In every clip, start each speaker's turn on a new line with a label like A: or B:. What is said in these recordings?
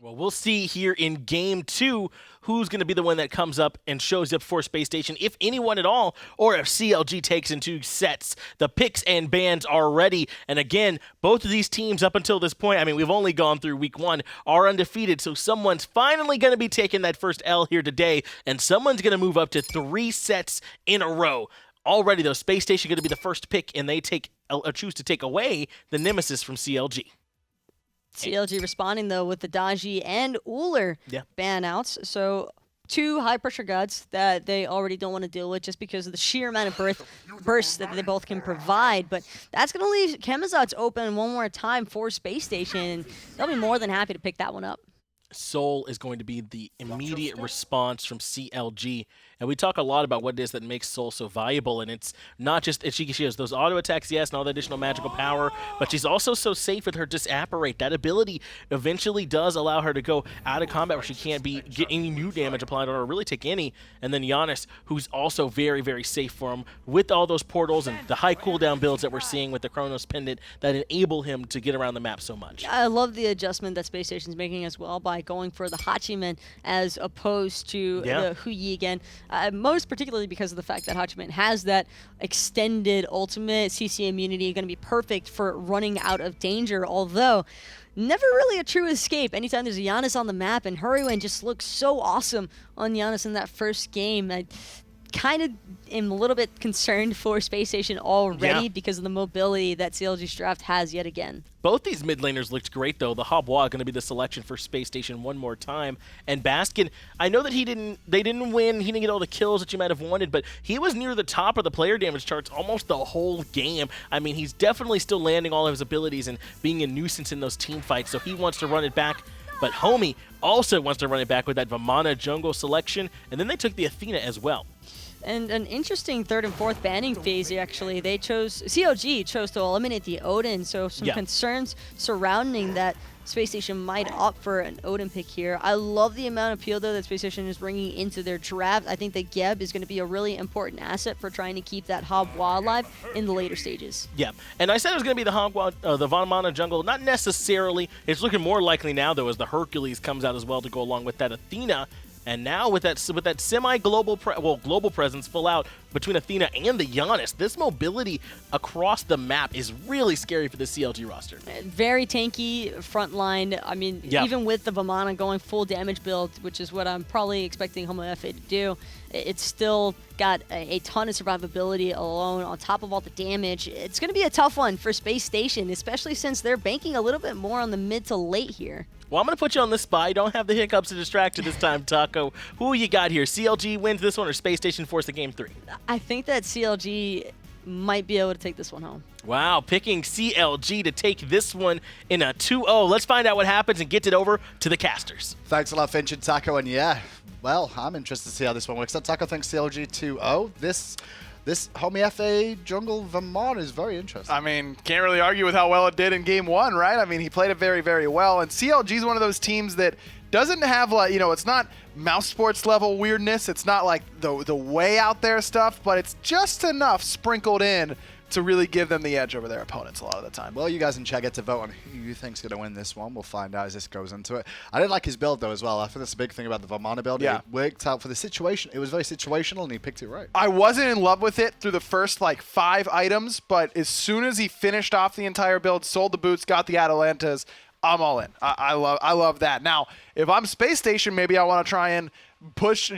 A: Well, we'll see here in Game 2 who's going to be the one that comes up and shows up for Space Station, if anyone at all, or if CLG takes in 2 sets. The picks and bans are ready, and again, both of these teams up until this point, I mean, we've only gone through week 1, are undefeated, so someone's finally going to be taking that first L here today, and someone's going to move up to 3 sets in a row. Already, though, Space Station going to be the first pick, and they choose to take away the Nemesis from CLG.
B: CLG responding, though, with the Daji and Uller ban outs. So 2 high-pressure gods that they already don't want to deal with just because of the sheer amount of bursts that they both can provide. But that's going to leave Camazotz open one more time for Space Station, and they'll be more than happy to pick that one up.
A: Soul is going to be the immediate response from CLG. And we talk a lot about what it is that makes Soul so valuable, and it's not just she has those auto attacks, yes, and all the additional magical power, but she's also so safe with her disapparate. That ability eventually does allow her to go out of combat where she can't get any new damage applied on her, or really take any. And then Janus, who's also very, very safe for him with all those portals and the high cooldown builds that we're seeing with the Chronos Pendant that enable him to get around the map so much.
B: I love the adjustment that Space Station's making as well by going for the Hachiman as opposed to the Hui again. Most particularly because of the fact that Hachiman has that extended ultimate CC immunity, going to be perfect for running out of danger, although never really a true escape. Anytime there's a Janus on the map, and Hurriwind just looks so awesome on Janus in that first game. I kind of am a little bit concerned for Space Station already because of the mobility that CLG's draft has yet again.
A: Both these mid laners looked great, though. The Hobwa going to be the selection for Space Station one more time. And Baskin, I know that they didn't win. He didn't get all the kills that you might have wanted, but he was near the top of the player damage charts almost the whole game. I mean, he's definitely still landing all of his abilities and being a nuisance in those team fights, so he wants to run it back. But Homie also wants to run it back with that Vamana jungle selection, and then they took the Athena as well.
B: And an interesting 3rd and 4th banning phase, actually. CLG chose to eliminate the Odin, so some concerns surrounding that Space Station might opt for an Odin pick here. I love the amount of appeal, though, that Space Station is bringing into their draft. I think that Geb is going to be a really important asset for trying to keep that Hobwa alive in the later stages.
A: Yeah, and I said it was going to be the Hogwa, the Vamana jungle. Not necessarily. It's looking more likely now, though, as the Hercules comes out as well to go along with that Athena. And now with that semi-global global presence full out between Athena and the Janus, this mobility across the map is really scary for the CLG roster.
B: Very tanky front line. I mean, even with the Vamana going full damage build, which is what I'm probably expecting Homiefe to do, it's still got a ton of survivability alone on top of all the damage. It's going to be a tough one for Space Station, especially since they're banking a little bit more on the mid to late here.
A: Well, I'm going to put you on the spot. You don't have the hiccups to distract you this time, Taco. Who you got here? CLG wins this one, or Space Station force the game 3?
B: I think that CLG might be able to take this one home.
A: Wow, picking CLG to take this one in a 2-0. Let's find out what happens and get it over to the casters.
C: Thanks a lot, Finch and Taco. And yeah, well, I'm interested to see how this one works. Taco thinks CLG 2-0. This Homiefe jungle Vamana is very interesting.
D: I mean, can't really argue with how well it did in game 1, right? I mean, he played it very, very well. And CLG is one of those teams that doesn't have, like, it's not mouse sports level weirdness. It's not like the way out there stuff, but it's just enough sprinkled in to really give them the edge over their opponents a lot of the time.
C: Well, you guys in chat get to vote on who you think's going to win this one. We'll find out as this goes into it. I did like his build, though, as well. I think that's a big thing about the Vamana build.
D: Yeah.
C: It worked out for the situation. It was very situational, and he picked it right.
D: I wasn't in love with it through the first, 5 items, but as soon as he finished off the entire build, sold the boots, got the Atalantas, I'm all in. I love that. Now, if I'm Space Station, maybe I want to try and push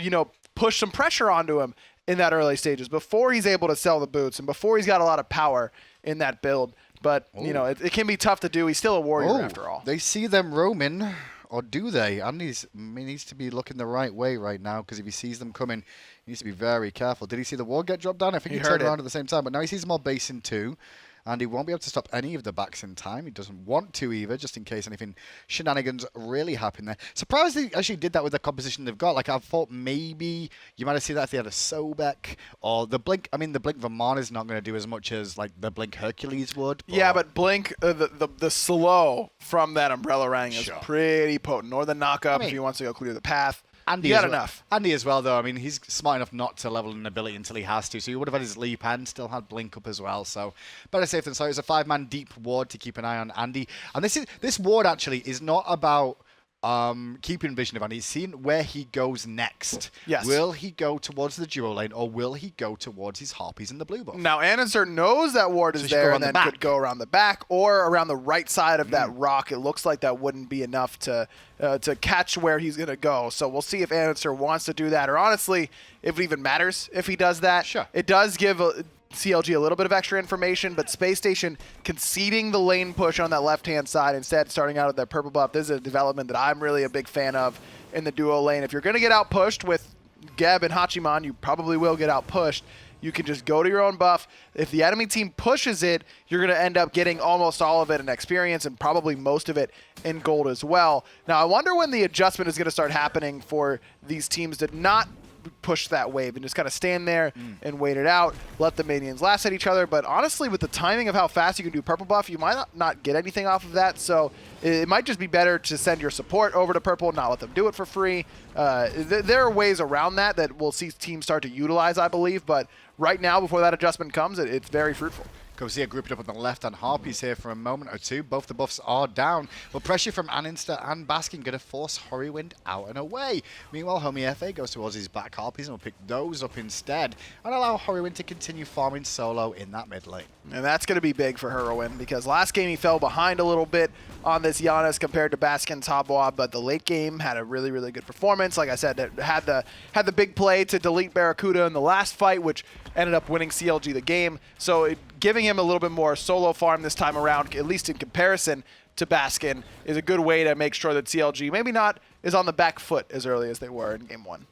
D: some pressure onto him in that early stages before he's able to sell the boots and before he's got a lot of power in that build. But, it can be tough to do. He's still a warrior after all.
C: They see them roaming, or do they? Andy needs to be looking the right way right now, because if he sees them coming, he needs to be very careful. Did he see the ward get dropped down? I think he turned around at the same time, but now he sees them all basing too. And he won't be able to stop any of the backs in time. He doesn't want to either, just in case anything shenanigans really happen there. Surprised they actually did that with the composition they've got. Like, I thought maybe you might have seen that if they had a Sobek or the Blink. I mean, the Blink Vamana is not going to do as much as, the Blink Hercules would. But
D: yeah, but Blink, the slow from that Umbrella Rang is pretty potent. Or the knock-up if he wants to go clear the path.
C: Andy
D: you got enough.
C: Andy as well, though. I mean, he's smart enough not to level an ability until he has to. So he would have had his leap and still had Blink up as well. So better safe than sorry. It's a 5-man deep ward to keep an eye on Andy. And this ward actually is not about keeping vision of Andy, seeing where he goes next.
D: Yes.
C: Will he go towards the duo lane, or will he go towards his Harpies in the blue buff?
D: Now, andinster knows that ward is there and then could go around the back or around the right side of that rock. It looks like that wouldn't be enough to catch where he's going to go. So we'll see if andinster wants to do that, or honestly, if it even matters if he does that.
C: Sure.
D: It does give CLG a little bit of extra information, but Spacestation conceding the lane push on that left-hand side, instead starting out with that purple buff. This is a development that I'm really a big fan of in the duo lane. If you're going to get out-pushed with Geb and Hachiman, you probably will get out-pushed. You can just go to your own buff. If the enemy team pushes it, you're going to end up getting almost all of it in experience and probably most of it in gold as well. Now, I wonder when the adjustment is going to start happening for these teams to not push that wave and just kind of stand there and wait it out, let the minions last at each other. But honestly, with the timing of how fast you can do purple buff, you might not get anything off of that. So it might just be better to send your support over to purple, not let them do it for free. There are ways around that we'll see teams start to utilize, I believe. But right now, before that adjustment comes, it's very fruitful.
C: Kozia grouped up on the left, and Harpies here for a moment or two. Both the buffs are down, but pressure from andinster and Baskin going to force Hurriwind out and away. Meanwhile, Homiefe goes towards his back Harpies and will pick those up instead and allow Hurriwind to continue farming solo in that mid lane.
D: And that's going to be big for Hurriwind, because last game he fell behind a little bit on this Janus compared to Baskin's Hobwa, but the late game had a really, really good performance. Like I said, it had the big play to delete BaRRaCCuDDa in the last fight, which ended up winning CLG the game. So giving him a little bit more solo farm this time around, at least in comparison to Baskin, is a good way to make sure that CLG maybe not is on the back foot as early as they were in game one.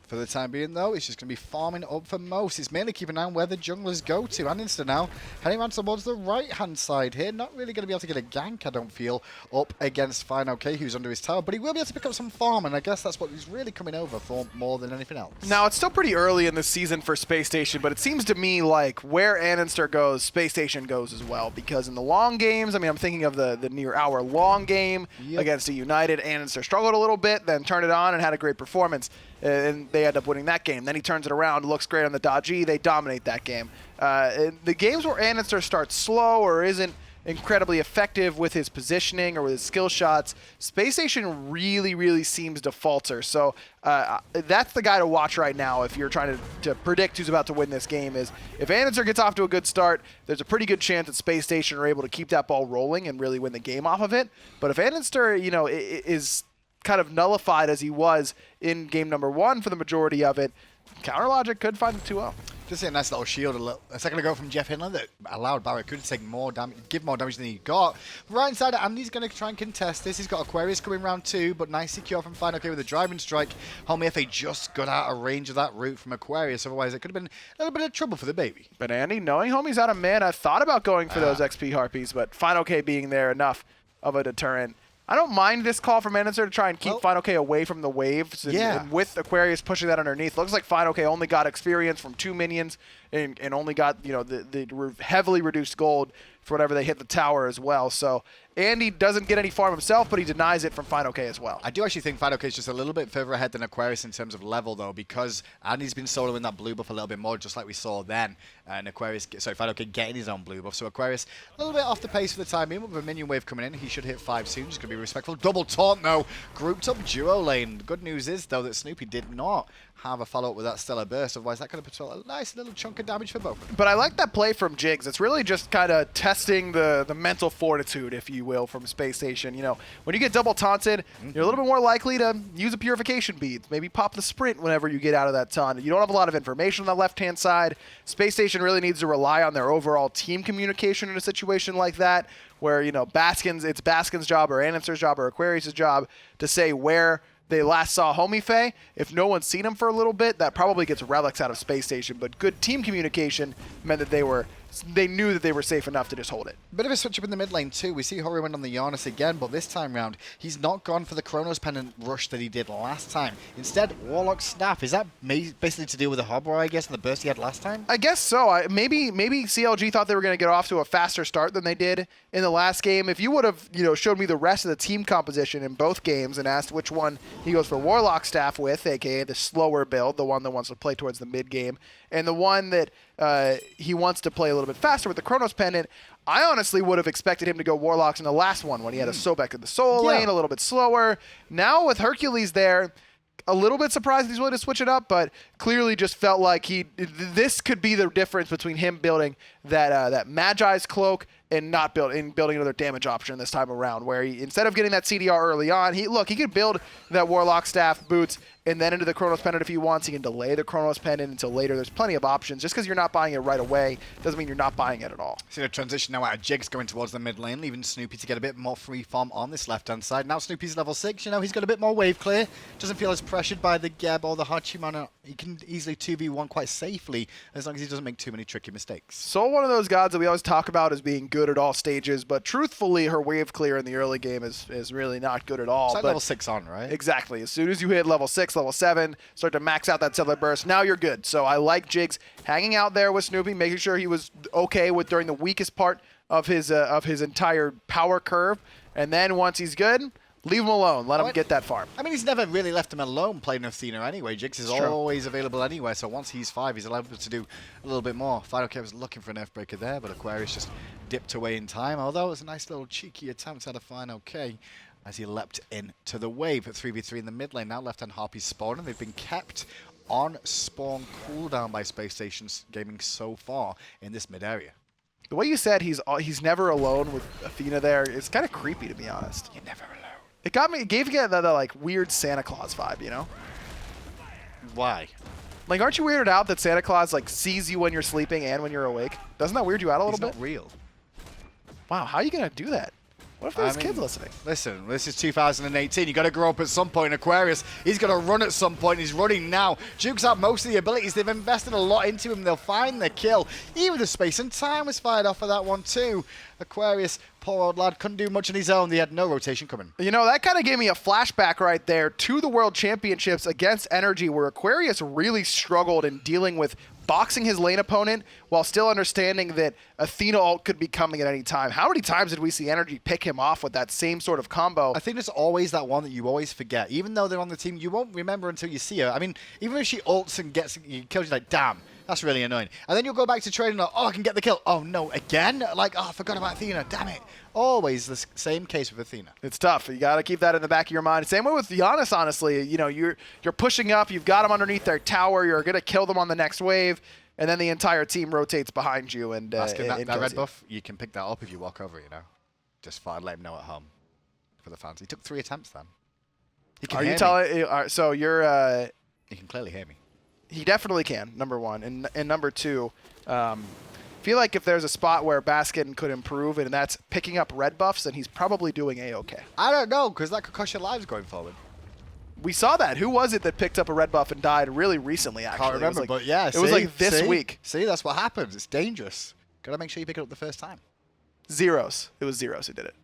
C: For the time being, though, it's just going to be farming up for most. It's mainly keeping an eye on where the junglers go to. andinster now heading around towards the right-hand side here. Not really going to be able to get a gank, I don't feel, up against fineokay, who's under his tower. But he will be able to pick up some farm, and I guess that's what he's really coming over for more than anything else.
D: Now, it's still pretty early in the season for Spacestation, but it seems to me like where andinster goes, Spacestation goes as well. Because in the long games, I mean, I'm thinking of the near hour-long game against a United. andinster struggled a little bit, then turned it on and had a great performance. And they end up winning that game. Then he turns it around, looks great on the dodgy, they dominate that game. The games where andinster starts slow or isn't incredibly effective with his positioning or with his skill shots, Spacestation really, really seems to falter. So that's the guy to watch right now if you're trying to predict who's about to win this game. Is if andinster gets off to a good start, there's a pretty good chance that Spacestation are able to keep that ball rolling and really win the game off of it. But if andinster, is kind of nullified as he was in game number one for the majority of it, Counter Logic could find the 2-0.
C: Just a nice little shield a second ago from JeffHindla that allowed BaRRaCCuDDa to take more damage, give more damage than he got. Right inside it, Andy's going to try and contest this. He's got Aquarius coming round two, but nice secure from fineokay with a driving strike. Homiefe just got out of range of that route from Aquarius, otherwise it could have been a little bit of trouble for the baby.
D: But Andy, knowing Homie's out of mana, thought about going for those XP Harpies, but fineokay being there enough of a deterrent. I don't mind this call from andinster to try and keep fineokay away from the waves. And with Aquarius pushing that underneath, looks like fineokay only got experience from 2 minions and only got the heavily reduced gold for whenever they hit the tower as well. So Andy doesn't get any farm himself, but he denies it from fineokay as well.
C: I do actually think fineokay is just a little bit further ahead than Aquarius in terms of level, though, because Andy's been soloing that blue buff a little bit more, just like we saw then. And fineokay getting his own blue buff. So Aquarius a little bit off the pace for the time being, with a minion wave coming in. He should hit 5 soon, just going to be respectful. Double taunt, though. Grouped up duo lane. The good news is, though, that Snoopy did not have a follow-up with that stellar burst. Otherwise, that could have put a nice little chunk of damage for both.
D: But I like that play from Jigz. It's really just kind of testing the mental fortitude, if you will, from Spacestation. When you get double taunted, you're a little bit more likely to use a purification bead. Maybe pop the sprint whenever you get out of that taunt. You don't have a lot of information on the left-hand side. Spacestation really needs to rely on their overall team communication in a situation like that, where, it's Baskin's job or andinster's job or Aquarius' job to say where they last saw Homiefe. If no one's seen him for a little bit, that probably gets relics out of Spacestation. But good team communication meant that they knew that they were safe enough to just hold it.
C: Bit of a switch up in the mid lane too. We see Hurriwind on the Janus again, but this time round, he's not gone for the Chronos Pendant rush that he did last time. Instead, Warlock Staff. Is that basically to deal with the Hobwa, I guess, and the burst he had last time?
D: I guess so. Maybe CLG thought they were going to get off to a faster start than they did in the last game. If you would have, showed me the rest of the team composition in both games and asked which one he goes for Warlock Staff with, aka the slower build, the one that wants to play towards the mid game, and the one that he wants to play a little bit faster with the Chronos Pendant. I honestly would have expected him to go Warlocks in the last one when he had a Sobek in the Soul Lane, a little bit slower. Now with Hercules there, a little bit surprised he's willing to switch it up, but clearly just felt like this could be the difference between him building that Magi's cloak and not building another damage option this time around, where he, instead of getting that CDR early on, he could build that Warlock Staff boots and then into the Chronos Pendant if he wants. He can delay the Chronos Pendant until later. There's plenty of options. Just because you're not buying it right away doesn't mean you're not buying it at all.
C: See the transition now out of Jigz going towards the mid lane, leaving Snoopy to get a bit more free farm on this left-hand side. Now Snoopy's level 6, you know, he's got a bit more wave clear. Doesn't feel as pressured by the Geb or the Hachiman. He can easily 2v1 quite safely as long as he doesn't make too many tricky mistakes.
D: So one of those gods that we always talk about as being good at all stages, but truthfully her wave clear in the early game is really not good at all.
C: It's like
D: but
C: level 6 on, right?
D: Exactly. As soon as you hit level 6, level 7, start to max out that Settler Burst, now you're good. So I like Jigz hanging out there with Snoopy, making sure he was okay with during the weakest part of his entire power curve, and then once he's good, leave him alone. Let him get that farm.
C: I mean, he's never really left him alone playing Athena anyway. Jigz is always available anywhere, so once he's 5, he's allowed to do a little bit more. fineokay was looking for an Earthbreaker there, but Aquarius just dipped away in time, although it was a nice little cheeky attempt at a fineokay as he leapt into the wave at 3v3 in the mid lane. Now left-hand Harpy's spawning. They've been kept on spawn cooldown by Spacestation Gaming so far in this mid area.
D: The way you said he's never alone with Athena there, it's kind of creepy, to be honest.
C: You're never alone.
D: It gave you that like weird Santa Claus vibe, you know?
C: Why?
D: Like, aren't you weirded out that Santa Claus like sees you when you're sleeping and when you're awake? Doesn't that weird you out a little bit?
C: It's not real.
D: Wow, how are you gonna do that? What if there's kids listening?
C: Listen, this is 2018. You got to grow up at some point. Aquarius, he's got to run at some point. He's running now. Duke's out most of the abilities. They've invested a lot into him. They'll find the kill. Even the space and time was fired off of that one too. Aquarius, poor old lad, couldn't do much on his own. They had no rotation coming.
D: You know, that kind of gave me a flashback right there to the World Championships against Energy, where Aquarius really struggled in dealing with boxing his lane opponent while still understanding that Athena ult could be coming at any time. How many times did we see Energy pick him off with that same sort of combo?
C: I think there's always that one that you always forget. Even though they're on the team, you won't remember until you see her. I mean, even if she ults and kills you, like, damn, that's really annoying. And then you'll go back to trading, like, oh, I can get the kill. Oh, no, again? Like, oh, I forgot about Athena. Damn it. Always the same case with Athena.
D: It's tough. You got to keep that in the back of your mind. Same way with Janus, honestly. You know, you're pushing up. You've got them underneath their tower. You're going to kill them on the next wave. And then the entire team rotates behind you and
C: Baskin, that red buff, you can pick that up if you walk over, you know. Just let him know at home for the fans. He took 3 attempts then. He can
D: Are
C: hear
D: you telling? So you're.
C: He can clearly hear me.
D: He definitely can. Number one, and number two, feel like if there's a spot where Baskin could improve, and that's picking up red buffs, then he's probably doing a-okay.
C: I don't know, because that could cost your lives going forward.
D: We saw that. Who was it that picked up a red buff and died really recently, actually?
C: Can't remember, but yeah.
D: It was like this week.
C: See, that's what happens. It's dangerous. Got to make sure you pick it up the first time.
D: Zeros. It was Zeros who did it.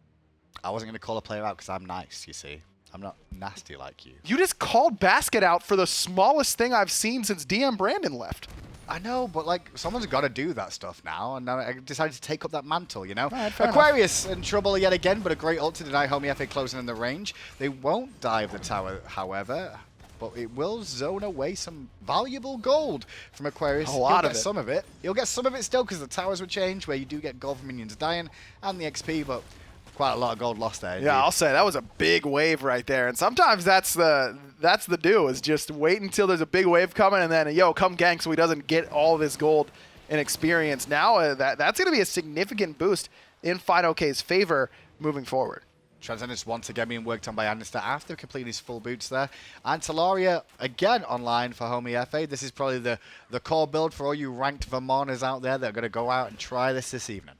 C: I wasn't going to call a player out because I'm nice, you see. I'm not nasty like you.
D: You just called Basket out for the smallest thing I've seen since DM Brandon left.
C: I know, but like someone's got to do that stuff now, and I decided to take up that mantle, you know?
D: Right,
C: Aquarius in trouble yet again, but a great ult to deny Homiefe closing in the range. They won't dive the tower, however, but it will zone away some valuable gold from Aquarius.
D: A lot of it.
C: Some of it. You'll get some of it still because the towers would change, where you do get gold from minions dying and the XP, but quite a lot of gold lost there.
D: Yeah, I'll say that was a big wave right there. And sometimes that's the do, is just wait until there's a big wave coming and then, yo, come gank so he doesn't get all of his gold and experience. Now that's going to be a significant boost in fineokay's favor moving forward.
C: Transcendence once again being worked on by andinster after completing his full boots there. And Talaria again online for Homiefe. This is probably the core build for all you ranked Vamanas out there that are going to go out and try this evening.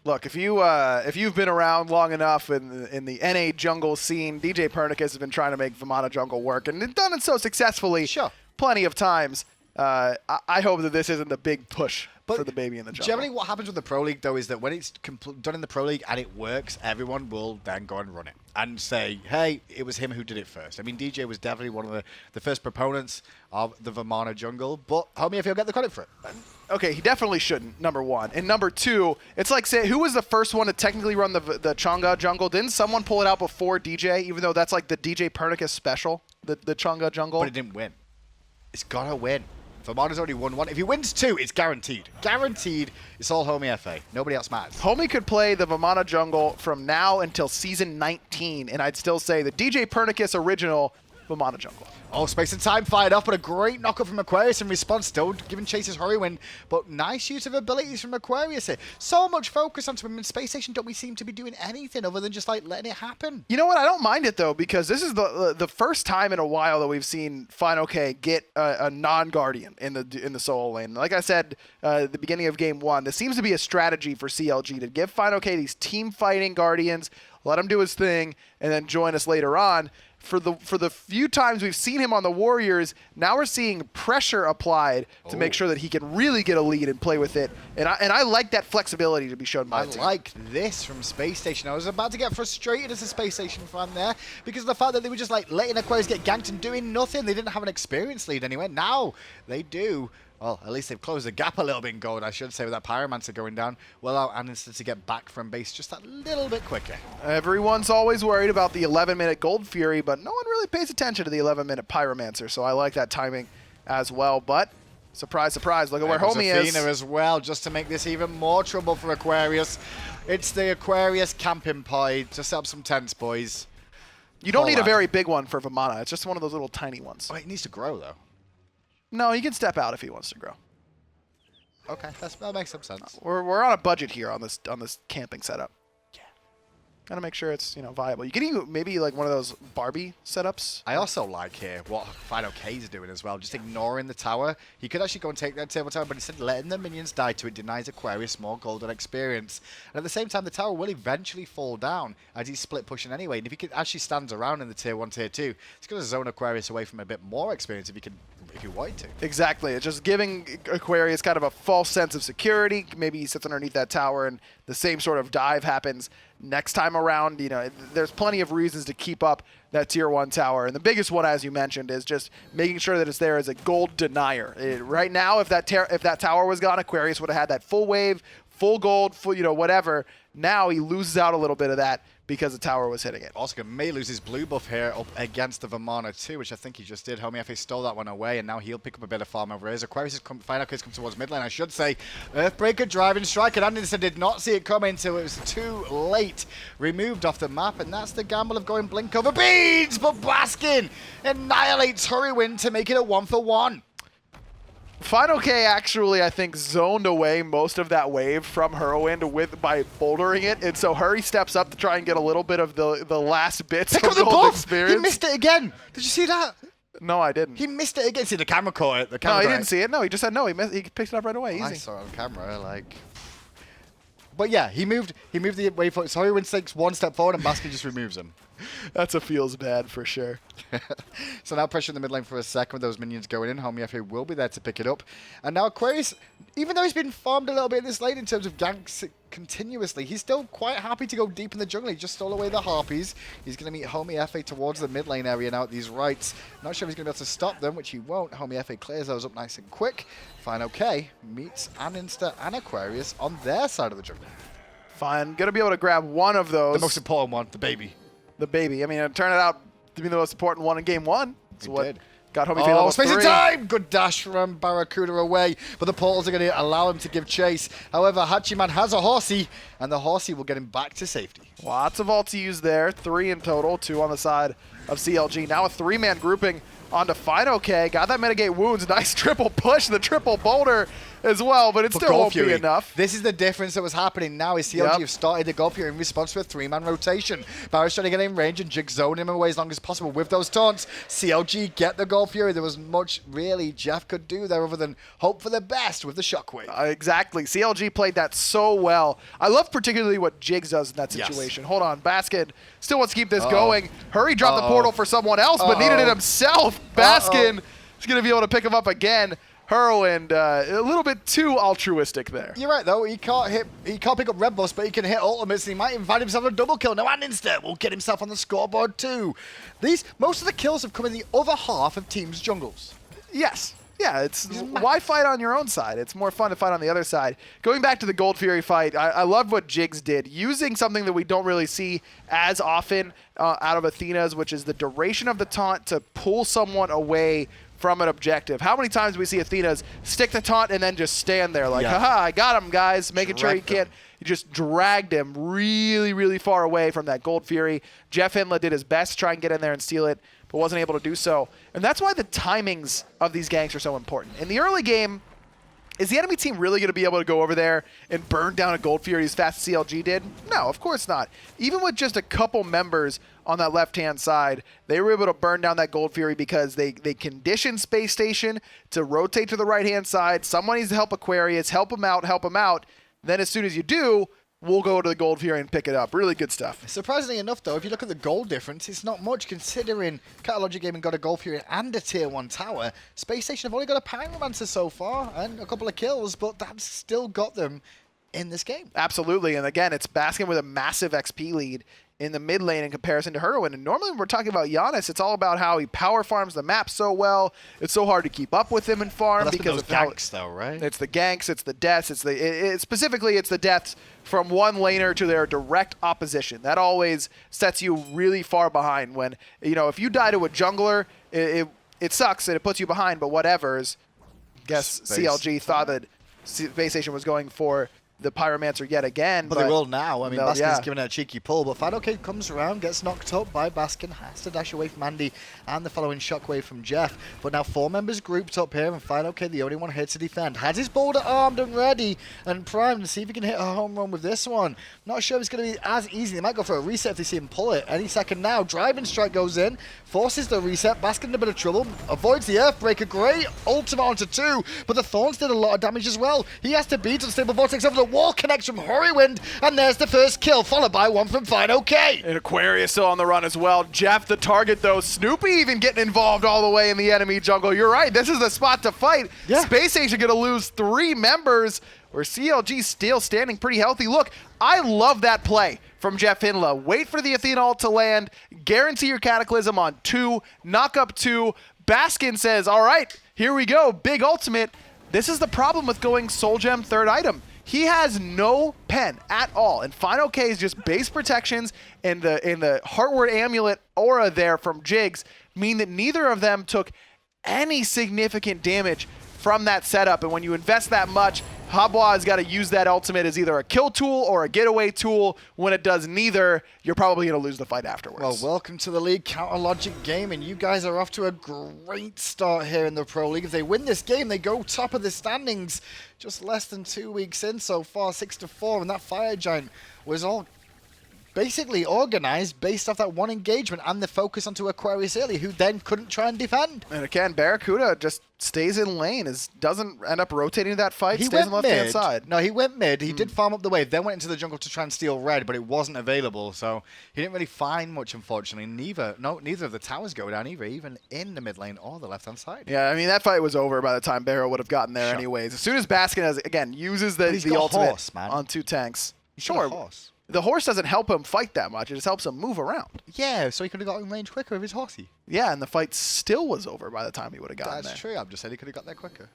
D: Look, if you've been around long enough in the NA jungle scene, DJ Pernicus has been trying to make Vamana jungle work, and they've done it so successfully plenty of times. I hope that this isn't the big push for the baby in the jungle.
C: Generally, what happens with the Pro League, though, is that when it's done in the Pro League and it works, everyone will then go and run it and say, hey, it was him who did it first. I mean, DJ was definitely one of the first proponents of the Vamana jungle, but Homiefe will get the credit for it.
D: Okay, he definitely shouldn't, number one. And number two, it's like, say, who was the first one to technically run the Chang'e jungle? Didn't someone pull it out before DJ, even though that's like the DJ Pernicus special, the Chang'e jungle?
C: But it didn't win. It's got to win. Vamana's already won one. If he wins 2, it's guaranteed. Guaranteed, it's all Homiefe. Nobody else matters.
D: Homie could play the Vamana jungle from now until season 19, and I'd still say the DJ Pernicus original Vamana jungle.
C: Oh, Space and Time fired off, but a great knockup from Aquarius in response. Still giving chases Hurriwind, but nice use of abilities from Aquarius here. So much focus onto him in Space Station. Don't we seem to be doing anything other than just like letting it happen?
D: You know what? I don't mind it though, because this is the first time in a while that we've seen fineokay get a non-guardian in the solo lane. Like I said at the beginning of game 1, this seems to be a strategy for CLG to give fineokay these team fighting guardians, let him do his thing, and then join us later on. For the few times we've seen him on the Warriors, now we're seeing pressure applied to make sure that he can really get a lead and play with it. And I like that flexibility to be shown by the team.
C: I like this from Space Station. I was about to get frustrated as a Space Station fan there because of the fact that they were just like letting Aquarius get ganked and doing nothing. They didn't have an experience lead anyway. Now they do. Well, at least they've closed the gap a little bit in gold, I should say, with that Pyromancer going down. Will allow andinster to get back from base just that little bit quicker.
D: Everyone's always worried about the 11-minute Gold Fury, but no one really pays attention to the 11-minute Pyromancer, so I like that timing as well. But, surprise, surprise, look at where Homie is.
C: Athena as well, just to make this even more trouble for Aquarius. It's the Aquarius camping pod to set up some tents, boys.
D: You don't need a very big one for Vamana. It's just one of those little tiny ones.
C: Oh, it needs to grow, though.
D: No, he can step out if he wants to grow.
C: Okay, that makes some sense.
D: We're on a budget here on this camping setup. Yeah, gotta make sure it's viable. You can even maybe like one of those Barbie setups.
C: I also like here what fineokay's doing as well, just ignoring the tower. He could actually go and take that table tower, but instead letting the minions die to it denies Aquarius more golden experience. And at the same time, the tower will eventually fall down as he's split pushing anyway. And if he could actually stands around in the tier 1, tier 2, it's going to zone Aquarius away from a bit more experience if you wanted to.
D: Exactly. It's just giving Aquarius kind of a false sense of security. Maybe he sits underneath that tower and the same sort of dive happens next time around. There's plenty of reasons to keep up that tier 1 tower. And the biggest one, as you mentioned, is just making sure that it's there as a gold denier. Right now, if that tower was gone, Aquarius would have had that full wave, full gold, full whatever. Now he loses out a little bit of that because the tower was hitting it.
C: Oscar may lose his blue buff here up against the Vamana too, which I think he just did. Homiefe stole that one away, and now he'll pick up a bit of farm over here. As Aquarius has come towards mid lane, I should say. Earthbreaker driving strike, and andinster did not see it coming until it was too late. Removed off the map, and that's the gamble of going blink over beads, but Baskin annihilates Hurriwind to make it a 1-for-1.
D: fineokay actually, I think, zoned away most of that wave from Hurriwind by bouldering it, and so Hurry steps up to try and get a little bit of the last bits of gold experience.
C: He missed it again. Did you see that?
D: No, I didn't.
C: He missed it again. See, the camera caught it.
D: No, he didn't see it. No, he just said no. He picked it up right away. Easy.
C: I saw it on camera, like. But yeah, he moved the wave forward. So Hurriwind takes one step forward, and Baskin just removes him.
D: That's a feels bad for sure.
C: So now pressure in the mid lane for a second with those minions going in. Homiefe will be there to pick it up. And now Aquarius, even though he's been farmed a little bit in this lane in terms of ganks continuously, he's still quite happy to go deep in the jungle. He just stole away the Harpies. He's going to meet Homiefe towards the mid lane area now at these rights. Not sure if he's going to be able to stop them, which he won't. Homiefe clears those up nice and quick. fineokay meets andinster and Aquarius on their side of the jungle.
D: Fine. Going to be able to grab one of those.
C: The most important one, the baby.
D: The baby. I mean, it turned out to be the most important one in game 1. That's what
C: did.
D: Got Homiefe level 3.
C: Space and time! Good dash from BaRRaCCuDDa away, but the portals are going to allow him to give chase. However, Hachiman has a horsey, and the horsey will get him back to safety.
D: Lots of ults used there. 3 in total, 2 on the side of CLG. Now a 3-man grouping onto fineokay. Got that mitigate wounds. Nice triple push, the triple boulder as well, but it still won't be enough.
C: This is the difference that was happening now is CLG have started the Gold Fury in response to a 3-man rotation. BaRRa's trying to get in range and Jigz zone him away as long as possible with those taunts. CLG get the Gold Fury. There was much really Jeff could do there other than hope for the best with the shockwave.
D: Exactly. CLG played that so well. I love particularly what Jigz does in that situation. Yes. Hold on. Baskin still wants to keep this going. Hurry dropped the portal for someone else, but needed it himself. Baskin is going to be able to pick him up again. Hurriwind, a little bit too altruistic there.
C: You're right, though. He can't pick up red buffs, but he can hit ultimates, and he might invite himself a double kill. Now, andinster will get himself on the scoreboard, too. Most of the kills have come in the other half of teams' jungles.
D: Yes. Yeah, why fight on your own side? It's more fun to fight on the other side. Going back to the Gold Fury fight, I love what Jigz did, using something that we don't really see as often out of Athena's, which is the duration of the taunt to pull someone away from an objective. How many times do we see Athena's stick the taunt and then just stand there like, haha, I got him, guys, making sure he can't. He just dragged him really, really far away from that Gold Fury. JeffHindla did his best to try and get in there and steal it, but wasn't able to do so. And that's why the timings of these ganks are so important. In the early game, is the enemy team really going to be able to go over there and burn down a Gold Fury as fast as CLG did? No, of course not. Even with just a couple members on that left-hand side, they were able to burn down that Gold Fury because they conditioned Spacestation to rotate to the right-hand side. Someone needs to help Aquarius, help him out, help him out. Then as soon as you do, we'll go to the Gold Fury and pick it up. Really good stuff.
C: Surprisingly enough, though, if you look at the gold difference, it's not much considering CLGaming got a Gold Fury and a Tier 1 tower. Spacestation have only got a Pyromancer so far and a couple of kills, but that's still got them in this game.
D: Absolutely, and again, it's Baskin with a massive XP lead in the mid lane in comparison to Hurriwind. And normally when we're talking about Janus, it's all about how he power farms the map so well. It's so hard to keep up with him in farm because of
C: ganks, though, right?
D: It's the ganks, it's the deaths, specifically it's the deaths from one laner to their direct opposition. That always sets you really far behind. When if you die to a jungler, it sucks and it puts you behind. But whatever's, guess CLG thought that Spacestation was going for the Pyromancer yet again.
C: But they will now. I mean, Baskin's given it a cheeky pull, but fineokay comes around, gets knocked up by Baskin, has to dash away from Andy and the following shockwave from Jeff. But now 4 members grouped up here, and fineokay, the only one here to defend, has his boulder armed and ready and primed to see if he can hit a home run with this one. Not sure if it's going to be as easy. They might go for a reset if they see him pull it any second now. Driving strike goes in, forces the reset. Baskin in a bit of trouble, avoids the Earthbreaker. Great ultimate onto 2, but the Thorns did a lot of damage as well. He has to beat Unstable Vortex over the wall, connects from Hurriwind, and there's the first kill, followed by one from fineokay.
D: And Aquarius still on the run as well. Jeff the target though. Snoopy even getting involved all the way in the enemy jungle. You're right, this is the spot to fight.
C: Yeah.
D: Spacestation gonna lose 3 members, where CLG still standing pretty healthy. Look, I love that play from JeffHindla. Wait for the Athena ult to land, guarantee your Cataclysm on 2, knock up 2. Baskin says, all right, here we go, big ultimate. This is the problem with going Soul Gem 3rd item. He has no pen at all, and fineokay is just base protections, and the Heartward Amulet aura there from Jigz mean that neither of them took any significant damage from that setup. And when you invest that much, Habwa has got to use that ultimate as either a kill tool or a getaway tool. When it does neither, you're probably going to lose the fight afterwards.
C: Well, welcome to the league, CLGaming. You guys are off to a great start here in the Pro League. If they win this game, they go top of the standings. Just less than 2 weeks in so far, 6-4, and that Fire Giant was all basically organized based off that one engagement and the focus onto Aquarius early, who then couldn't try and defend.
D: And again, BaRRaCCuDDa just stays in lane, doesn't end up rotating that fight, stays on the left-hand side.
C: No, he went mid. He did farm up the wave, then went into the jungle to try and steal red, but it wasn't available, so he didn't really find much, unfortunately. Neither of the towers go down either, even in the mid lane or the left-hand side.
D: Yeah, I mean, that fight was over by the time BaRRa would have gotten there anyways. As soon as Baskin uses the ultimate on 2 tanks. Sure. The horse doesn't help him fight that much. It just helps him move around.
C: Yeah, so he could have got in range quicker with his horsey.
D: Yeah, and the fight still was over by the time he would have gotten there.
C: That's true. I'm just saying he could have got there quicker.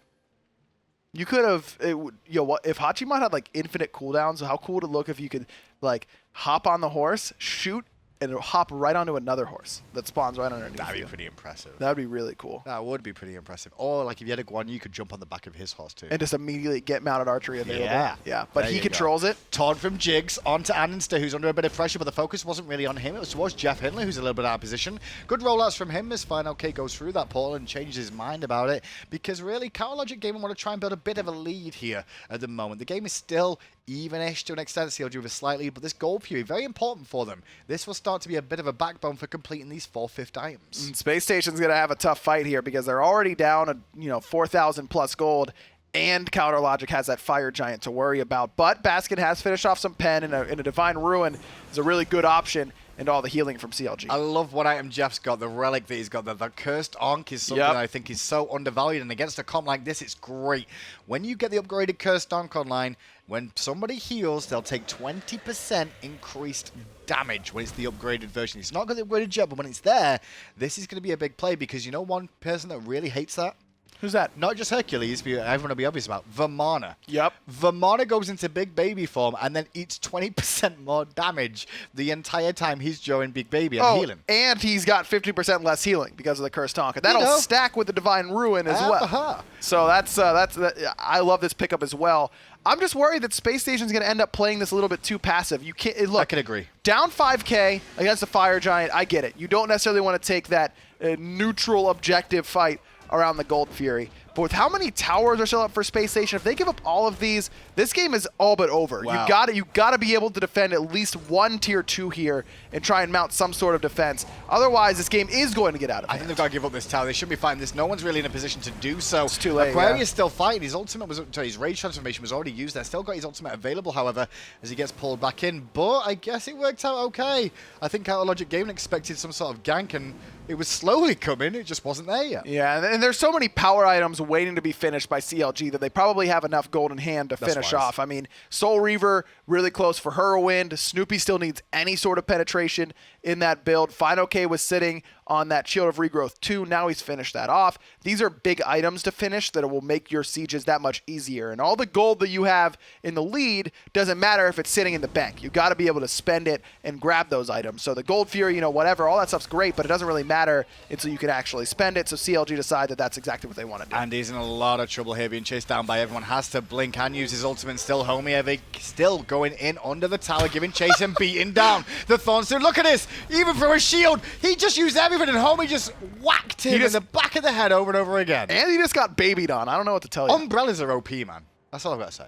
D: You could have, if Hachiman had like infinite cooldowns, how cool would it look if you could like hop on the horse, shoot, and it'll hop right onto another horse that spawns right underneath.
C: That'd be pretty impressive.
D: That'd be really cool.
C: That would be pretty impressive. Or like if you had a Guan, you could jump on the back of his horse too.
D: And just immediately get mounted archery available.
C: Yeah.
D: But he controls it.
C: Taunt from Jigz onto andinster, who's under a bit of pressure, but the focus wasn't really on him. It was towards JeffHindla, who's a little bit out of position. Good rollouts from him as fineokay goes through that portal and changes his mind about it, because really, CLGaming want to try and build a bit of a lead here at the moment. The game is still even-ish to an extent, CLG with a slight lead, but this Gold Fury, very important for them. This will start to be a bit of a backbone for completing these 4/5 items.
D: And Spacestation's going to have a tough fight here because they're already down 4,000 plus gold, and Counter Logic has that Fire Giant to worry about. But Baskin has finished off some pen, and a Divine Ruin is a really good option, and all the healing from CLG.
C: I love what item Jeff's got, the relic that he's got. The Cursed Ankh is something that I think is so undervalued, and against a comp like this, it's great. When you get the upgraded Cursed Ankh online, when somebody heals, they'll take 20% increased damage when it's the upgraded version. It's not got the upgraded jet, but when it's there, this is going to be a big play, because you know one person that really hates that?
D: Who's that?
C: Not just Hercules, but everyone will be obvious about. Vamana.
D: Yep.
C: Vamana goes into big baby form and then eats 20% more damage the entire time he's drawing big baby and healing.
D: And he's got 50% less healing because of the Cursed Tonka. That'll stack with the Divine Ruin as well. So that's I love this pickup as well. I'm just worried that Space Station's going to end up playing this a little bit too passive. You can't look.
C: I can agree.
D: Down 5K against a Fire Giant, I get it. You don't necessarily want to take that neutral objective fight around the Gold Fury. But with how many towers are still up for Space Station, if they give up all of these, this game is all but over.
C: Wow.
D: You got to be able to defend at least one tier 2 here and try and mount some sort of defense. Otherwise, this game is going to get out of hand.
C: I think they've got to give up this tower. They should be fighting this. No one's really in a position to do so.
D: It's too late.
C: Aquarius is still fighting. His ultimate was, his rage transformation was already used there. Still got his ultimate available, however, as he gets pulled back in. But I guess it worked out okay. I think CLGaming expected some sort of gank, and it was slowly coming. It just wasn't there yet.
D: Yeah, and there's so many power items waiting to be finished by CLG that they probably have enough gold in hand to finish off. I mean, Soul Reaver, really close for Hurriwind. Snoopy still needs any sort of penetration in that build. fineokay was sitting on that Shield of Regrowth 2. Now he's finished that off. These are big items to finish that will make your sieges that much easier. And all the gold that you have in the lead doesn't matter if it's sitting in the bank. You got to be able to spend it and grab those items. So the Gold Fury, whatever, all that stuff's great, but it doesn't really matter until you can actually spend it. So CLG decide that that's exactly what they want to do.
C: And he's in a lot of trouble here, being chased down by everyone. Has to blink and use his ultimate. Still Homiefe still going in under the tower, giving chase and beating down the Thornstone. Look at this! Even from a shield, he just used everything, and Homie just whacked him in the back of the head over and over again.
D: And he just got babied on. I don't know what to tell you.
C: Umbrellas are OP, man. That's all I've got to say.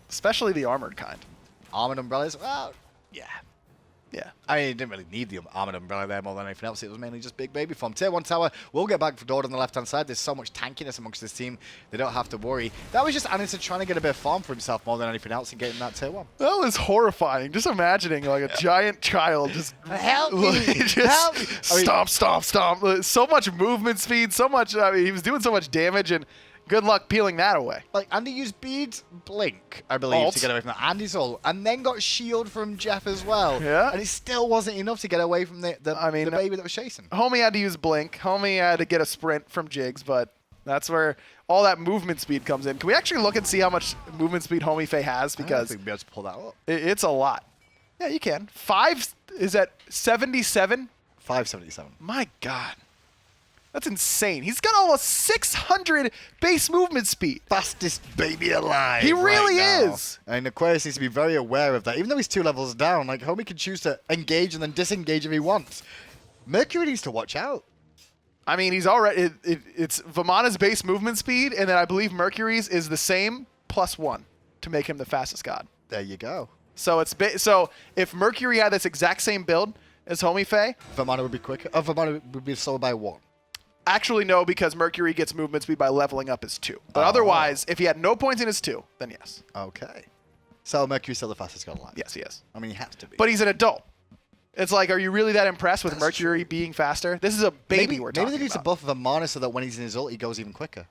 D: Especially the armored kind.
C: Armored umbrellas? Well, yeah.
D: Yeah.
C: I mean, you didn't really need the armored umbrella there more than anything else. It was mainly just big baby form. Tier 1 tower, we'll get back for Dord on the left-hand side. There's so much tankiness amongst this team, they don't have to worry. That was just andinster trying to get a bit of farm for himself more than anything else and getting that tier 1.
D: That was horrifying. Just imagining like a giant child just
C: help me,
D: help me. Stomp, stomp, stomp. So much movement speed, so much. I mean, he was doing so much damage, and good luck peeling that away.
C: Like, Andy used Beads Blink, I believe, to get away from that. Andy's ult, and then got shield from Jeff as well.
D: Yeah.
C: And it still wasn't enough to get away from the baby that was chasing.
D: Homie had to use Blink. Homie had to get a sprint from Jigz, but that's where all that movement speed comes in. Can we actually look and see how much movement speed Homiefe has? Because
C: I think we'll be able to pull that up.
D: It's a lot. Yeah, you can. 5 is at 77?
C: 577.
D: My God. That's insane. He's got almost 600 base movement speed.
C: Fastest baby alive.
D: He really
C: right
D: is.
C: And Aquarius needs to be very aware of that. Even though he's 2 levels down, like, Homie can choose to engage and then disengage if he wants. Mercury needs to watch out.
D: I mean, he's already... It's Vamana's base movement speed, and then I believe Mercury's is the same +1 to make him the fastest god.
C: There you go.
D: So so if Mercury had this exact same build as Homiefe...
C: Vamana would be quicker. Vamana would be slower by 1.
D: Actually, no, because Mercury gets movement speed by leveling up his 2. But otherwise, if he had no points in his 2, then yes.
C: Okay. So Mercury's still the fastest god alive.
D: Yes, he is.
C: I mean, he has to be.
D: But he's an adult. It's like, are you really that impressed with Mercury being faster? This is a baby we're talking about.
C: Maybe they need to buff Vamana so that when he's in his ult, he goes even quicker.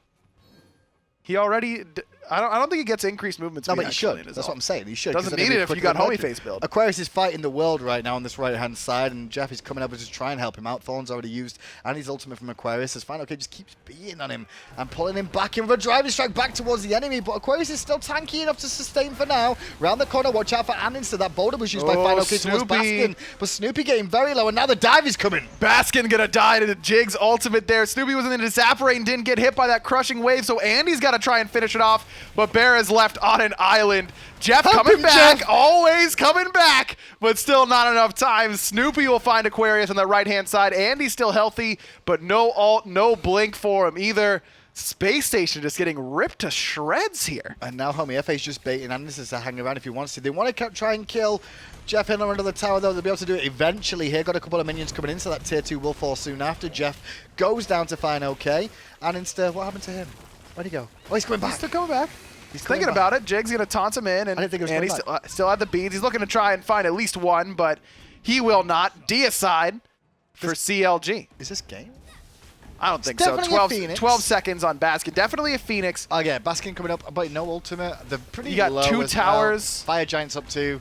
D: He already... I don't think he gets increased movement speed.
C: No, but he should. That's what I'm saying. He should.
D: Doesn't need it if you got Homiefe's build.
C: Aquarius is fighting the world right now on this right-hand side, and Jeff is coming up to try and help him out. Thorn's already used, and his ultimate from Aquarius is fine. Okay, just keeps beating on him and pulling him back in with a driving strike back towards the enemy, but Aquarius is still tanky enough to sustain for now. Round the corner, watch out for andinster. That boulder was used by fineokay towards Baskin, but Snoopy getting very low, and now the dive is coming.
D: Baskin gonna die to the Jigz ultimate there. Snoopy was in the disapparating and didn't get hit by that crushing wave, so Andy's got to try and finish it off, but BaRRaCCuDDa left on an island. Jeff coming back, always coming back, but still not enough time. Snoopy will find Aquarius on the right-hand side. Andy's still healthy, but no ult, no blink for him either. Space Station just getting ripped to shreds here.
C: And now Homiefe is just baiting andinster to hang around if he wants to. They want to try and kill JeffHindla under the tower, though. They'll be able to do it eventually here. Got a couple of minions coming in, so that tier 2 will fall soon after. Jeff goes down to fineokay. andinster, what happened to him? Where'd he go? Oh, he's coming back.
D: He's still coming back. He's thinking about it. Jig's going to taunt him in, and he still had the beads. He's looking to try and find at least one, but he will not. Deicide for CLG.
C: Is this game?
D: I don't think so. 12 seconds on Baskin. Definitely a Phoenix.
C: Yeah, Baskin coming up, but no ultimate. They're pretty
D: You got
C: low
D: 2
C: as
D: towers.
C: well. Fire Giant's up 2.